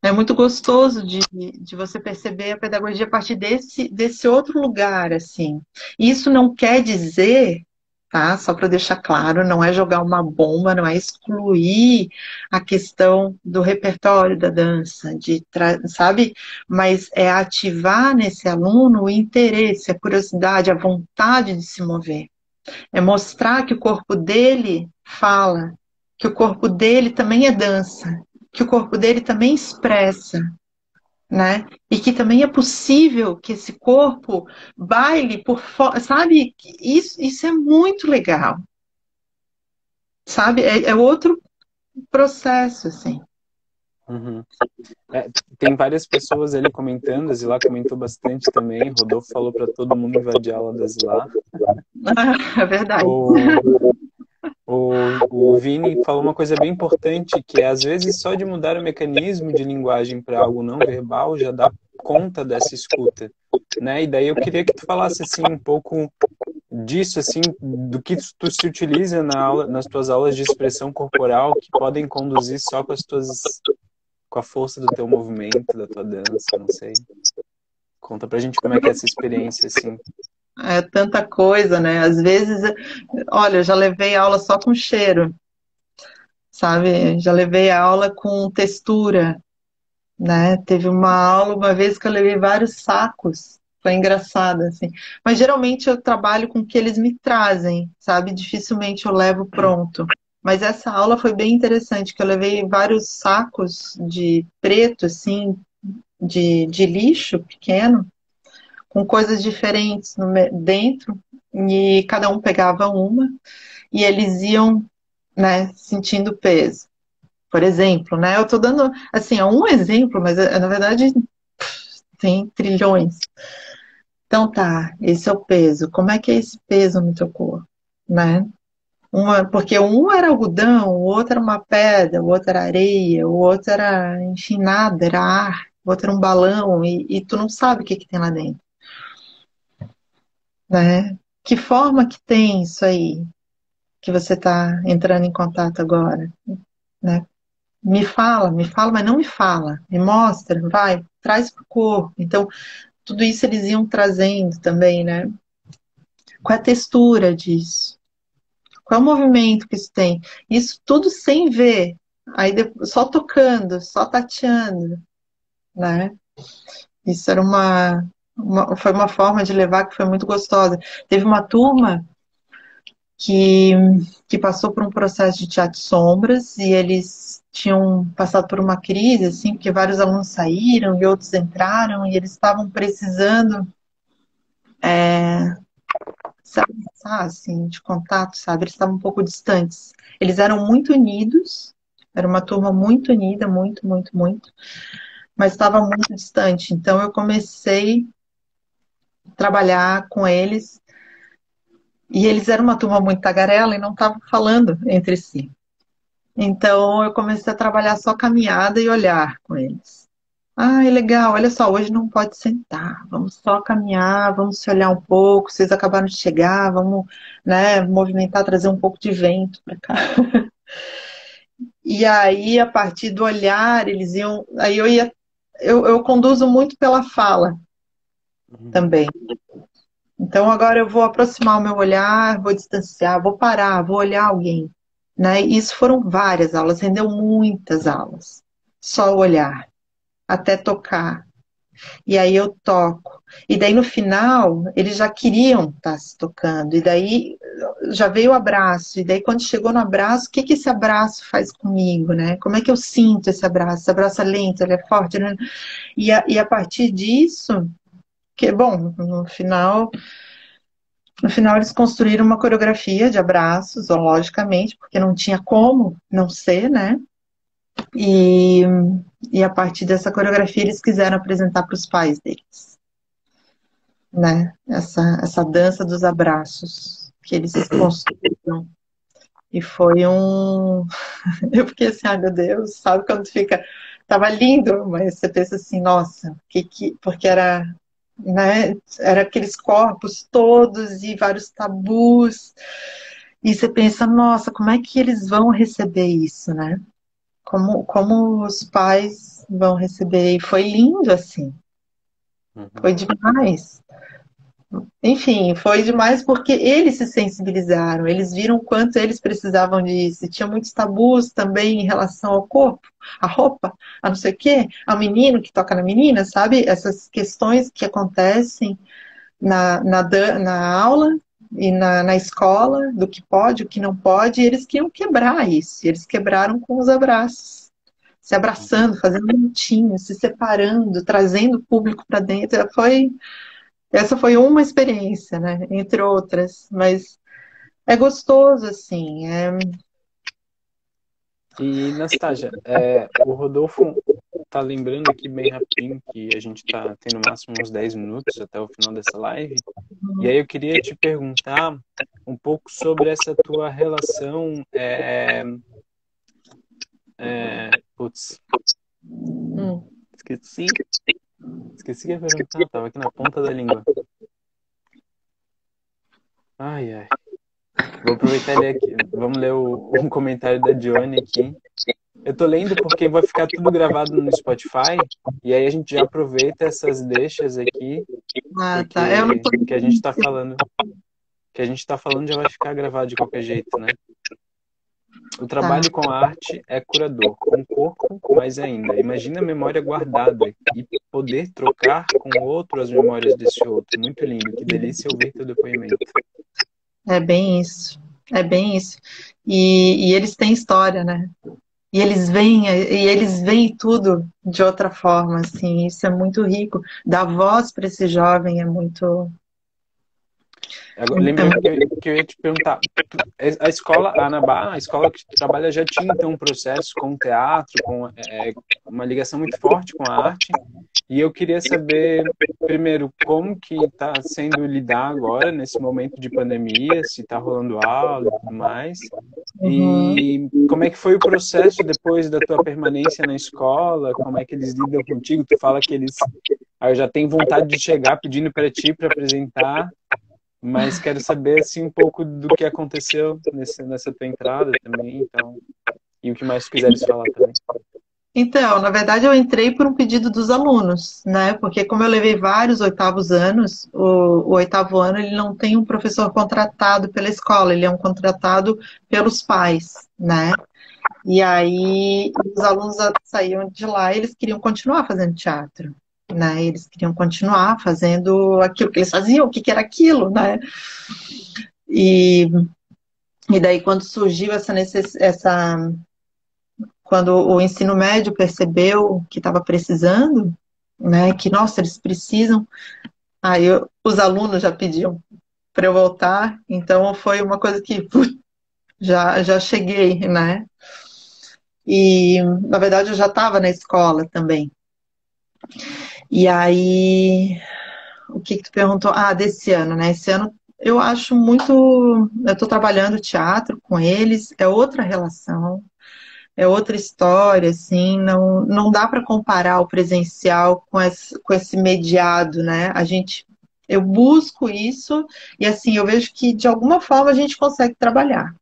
É muito gostoso de você perceber a pedagogia a partir desse outro lugar, assim. Isso não quer dizer, tá? Só para deixar claro, não é jogar uma bomba, não é excluir a questão do repertório da dança, sabe? Mas é ativar nesse aluno o interesse, a curiosidade, a vontade de se mover. É mostrar que o corpo dele fala, que o corpo dele também é dança, que o corpo dele também expressa, né? E que também é possível que esse corpo baile por fora, sabe? Isso é muito legal, sabe? É outro processo, assim. Uhum. Tem várias pessoas ali comentando, a Zilá comentou bastante também, Rodolfo falou para todo mundo invadir a aula da Zilá. É verdade. O Vini falou uma coisa bem importante, que é, às vezes, só de mudar o mecanismo de linguagem para algo não verbal já dá conta dessa escuta, né? E daí eu queria que tu falasse, assim, um pouco disso, assim, do que tu se utiliza nas tuas aulas de expressão corporal, que podem conduzir só com a força do teu movimento, da tua dança, não sei. Conta pra gente como é que é essa experiência, assim. É tanta coisa, né? Às vezes, olha, eu já levei aula só com cheiro, sabe? Já levei aula com textura, né? Teve uma aula uma vez que eu levei vários sacos. Foi engraçado, assim. Mas geralmente eu trabalho com o que eles me trazem, sabe? Dificilmente eu levo pronto. Mas essa aula foi bem interessante, que eu levei vários sacos de preto, assim, de lixo pequeno, com coisas diferentes dentro, e cada um pegava uma, e eles iam, né, sentindo peso. Por exemplo, né? Eu estou dando, assim, um exemplo, mas na verdade tem trilhões. Então tá, esse é o peso. Como é que esse peso me tocou, né? Porque um era algodão, o outro era uma pedra, o outro era areia, o outro era, enfim, nada, era ar, o outro era um balão, e tu não sabe o que que tem lá dentro, né? Que forma que tem isso aí que você está entrando em contato agora, né? Me fala, mas não me fala, me mostra, vai, traz para o corpo. Então, tudo isso eles iam trazendo também, né? Qual é a textura disso? Qual é o movimento que isso tem? Isso tudo sem ver, aí só tocando, só tateando, né? Isso era foi uma forma de levar que foi muito gostosa. Teve uma turma que, que passou por um processo de teatro de sombras e eles tinham passado por uma crise, assim, porque vários alunos saíram e outros entraram e eles estavam precisando se abraçar, assim, de contato, sabe? Eles estavam um pouco distantes. Eles eram muito unidos, era uma turma muito unida, muito, muito, muito, mas estava muito distante. Então eu comecei a trabalhar com eles e eles eram uma turma muito tagarela e não estavam falando entre si. Então eu comecei a trabalhar só caminhada e olhar com eles. Ah, é legal, olha só, hoje não pode sentar, vamos só caminhar, vamos se olhar um pouco, vocês acabaram de chegar, vamos, né, movimentar, trazer um pouco de vento para cá. E aí, a partir do olhar, eles iam. Aí eu conduzo muito pela fala também. Então, agora eu vou aproximar o meu olhar, vou distanciar, vou parar, vou olhar alguém. Né? E isso foram várias aulas, rendeu muitas aulas. Só o olhar, até tocar. E aí eu toco. E daí no final, eles já queriam estar se tocando. E daí já veio o abraço. E daí quando chegou no abraço, o que que esse abraço faz comigo, né? Como é que eu sinto esse abraço? Esse abraço é lento, ele é forte, né? E a partir disso, que bom, no final eles construíram uma coreografia de abraços, logicamente, porque não tinha como não ser, né? E, e a partir dessa coreografia eles quiseram apresentar para os pais deles, né? Essa dança dos abraços que eles construíram. E foi um. Eu fiquei assim, ai meu Deus, sabe quando fica. Tava lindo, mas você pensa assim, nossa, porque era, né? Era aqueles corpos todos e vários tabus. E você pensa, nossa, como é que eles vão receber isso, né? Como os pais vão receber? E foi lindo assim, foi demais. Enfim, foi demais porque eles se sensibilizaram, eles viram o quanto eles precisavam disso. E tinha muitos tabus também em relação ao corpo, à roupa, a não sei o quê, ao menino que toca na menina, sabe? Essas questões que acontecem na aula e na escola, do que pode, o que não pode, e eles queriam quebrar isso. E eles quebraram com os abraços. Se abraçando, fazendo um montinho, se separando, trazendo o público para dentro. Essa foi uma experiência, né? Entre outras. Mas é gostoso, assim. E, Nastágia, o Rodolfo tá lembrando aqui bem rapidinho que a gente tá tendo no máximo uns 10 minutos até o final dessa live. E aí eu queria te perguntar um pouco sobre essa tua relação. Putz, esqueci que ia perguntar, tava aqui na ponta da língua. Ai, ai. Vou aproveitar e ler aqui. Vamos ler um comentário da Johnny aqui. Eu tô lendo porque vai ficar tudo gravado no Spotify e aí a gente já aproveita essas deixas aqui, porque Tá. que a gente tá falando, já vai ficar gravado de qualquer jeito, né? O trabalho com a arte é curador, com o corpo mais ainda. Imagina a memória guardada e poder trocar com o outro as memórias desse outro. Muito lindo, que delícia ouvir teu depoimento. É bem isso. É bem isso. E eles têm história, né? E eles veem tudo de outra forma, assim. Isso é muito rico. Dar voz para esse jovem é muito. Agora, lembrei que eu ia te perguntar. A escola, a Anabá, a escola que tu trabalha já tinha então um processo com o teatro, com uma ligação muito forte com a arte. E eu queria saber, primeiro, como que está sendo lidar agora nesse momento de pandemia, se está rolando aula e tudo mais. E como é que foi o processo depois da tua permanência na escola? Como é que eles lidam contigo? Tu fala que eles já têm vontade de chegar pedindo para ti para apresentar. Mas quero saber assim um pouco do que aconteceu nessa tua entrada também, então, e o que mais tu quiseres falar também. Então, na verdade, eu entrei por um pedido dos alunos, né? Porque como eu levei vários oitavos anos, o oitavo ano ele não tem um professor contratado pela escola, ele é um contratado pelos pais, né? E aí os alunos saíam de lá e eles queriam continuar fazendo teatro, né? Eles queriam continuar fazendo aquilo que eles faziam, o que era aquilo, né? E daí quando surgiu quando o ensino médio percebeu que estava precisando, né? Que nossa, eles precisam. Aí os alunos já pediam para eu voltar, então foi uma coisa que já cheguei, né? E na verdade eu já estava na escola também. E aí, o que tu perguntou? Ah, desse ano, né? Esse ano eu acho muito. Eu estou trabalhando teatro com eles, é outra relação, é outra história, assim, não dá para comparar o presencial com esse mediado, né? Eu busco isso e assim, eu vejo que de alguma forma a gente consegue trabalhar.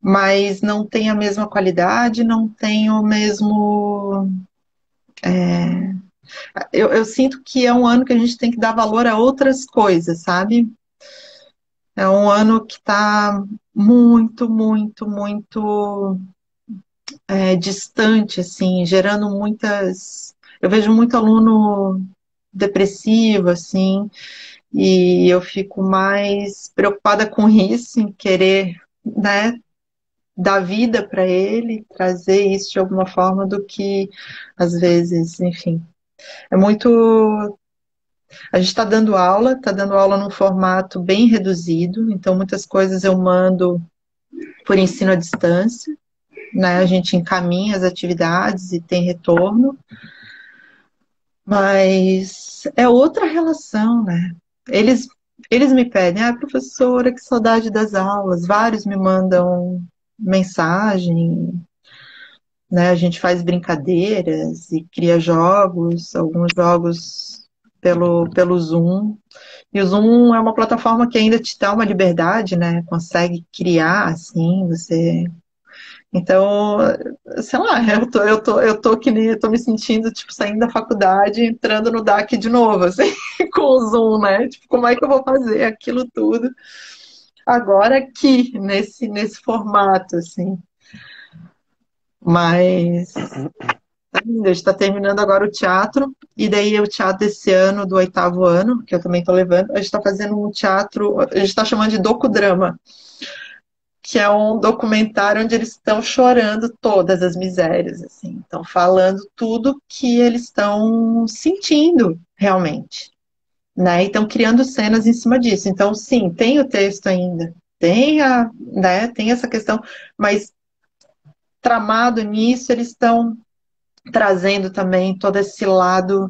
mas não tem a mesma qualidade, não tem o mesmo. Eu sinto que é um ano que a gente tem que dar valor a outras coisas, sabe? É um ano que está muito, muito, muito distante, assim, gerando muitas. Eu vejo muito aluno depressivo, assim, e eu fico mais preocupada com isso, em querer, né, dar vida para ele, trazer isso de alguma forma, do que, às vezes, enfim. É muito. A gente está dando aula num formato bem reduzido, então muitas coisas eu mando por ensino à distância, né? A gente encaminha as atividades e tem retorno, mas é outra relação, né? Eles, eles me pedem, professora, que saudade das aulas. Vários me mandam mensagem, né? A gente faz brincadeiras e cria jogos, alguns jogos pelo Zoom. E o Zoom é uma plataforma que ainda te dá uma liberdade, né? Consegue criar, assim, você. Então, sei lá, eu tô que nem, eu tô me sentindo, tipo, saindo da faculdade, entrando no DAC de novo, assim, com o Zoom, né? Tipo, como é que eu vou fazer aquilo tudo agora aqui, nesse formato, assim. Mas ainda está terminando agora o teatro, e daí o teatro desse ano, do 8º ano, que eu também estou levando, a gente está fazendo um teatro, a gente está chamando de docudrama, que é um documentário onde eles estão chorando todas as misérias, assim, estão falando tudo que eles estão sentindo realmente, né? E estão criando cenas em cima disso. Então, sim, tem o texto ainda, né, tem essa questão, mas tramado nisso, eles estão trazendo também todo esse lado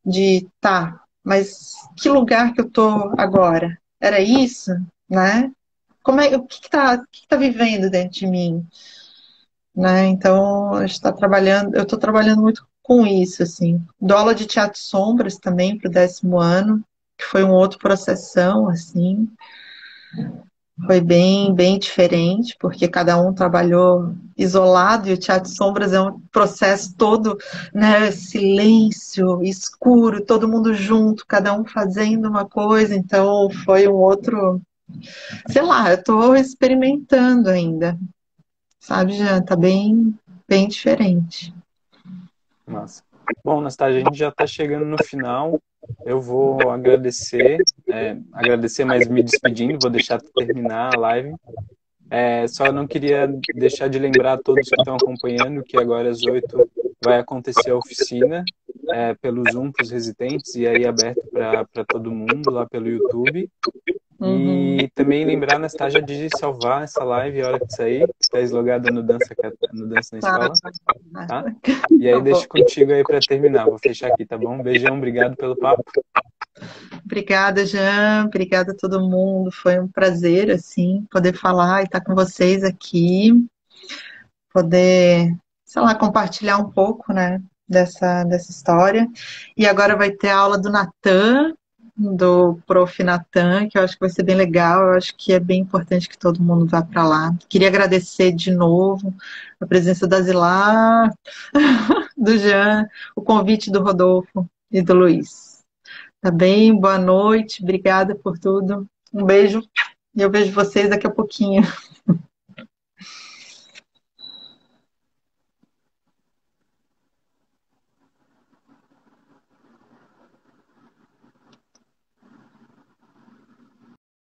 de, tá, mas que lugar que eu tô agora? Era isso, né? O que tá vivendo dentro de mim, né? Então, a gente tá trabalhando, eu estou trabalhando muito com isso, assim. Dou aula de teatro sombras também para o 10º ano, que foi um outro processão, assim. Foi bem, bem diferente, porque cada um trabalhou isolado, e o Teatro Sombras é um processo todo, né, silêncio, escuro, todo mundo junto, cada um fazendo uma coisa, então foi um outro, sei lá, eu estou experimentando ainda, sabe, já tá bem, bem diferente. Massa. Bom, Anastasia, a gente já está chegando no final. Eu vou agradecer, mas me despedindo, vou deixar tu terminar a live. Só não queria deixar de lembrar a todos que estão acompanhando que agora às 8 vai acontecer a oficina pelo Zoom para os residentes, e aí aberto para todo mundo lá pelo YouTube. Uhum. E também lembrar, Anastasia, de salvar essa live a hora que sair, está eslogada no Dança na Tá, Escola, tá? E tá aí bom. deixo contigo aí para terminar. Vou fechar aqui, tá bom? Beijão, obrigado pelo papo. Obrigada, Jean. Obrigada a todo mundo. Foi um prazer, assim, poder falar e estar com vocês aqui, poder, sei lá, compartilhar um pouco, né, dessa história. E agora vai ter a aula do Natan, do Prof. Natan, que eu acho que vai ser bem legal. Eu acho que é bem importante que todo mundo vá para lá. Queria agradecer de novo a presença da Zilar, do Jean, o convite do Rodolfo e do Luiz. Tá bem? Boa noite, obrigada por tudo. Um beijo e eu vejo vocês daqui a pouquinho.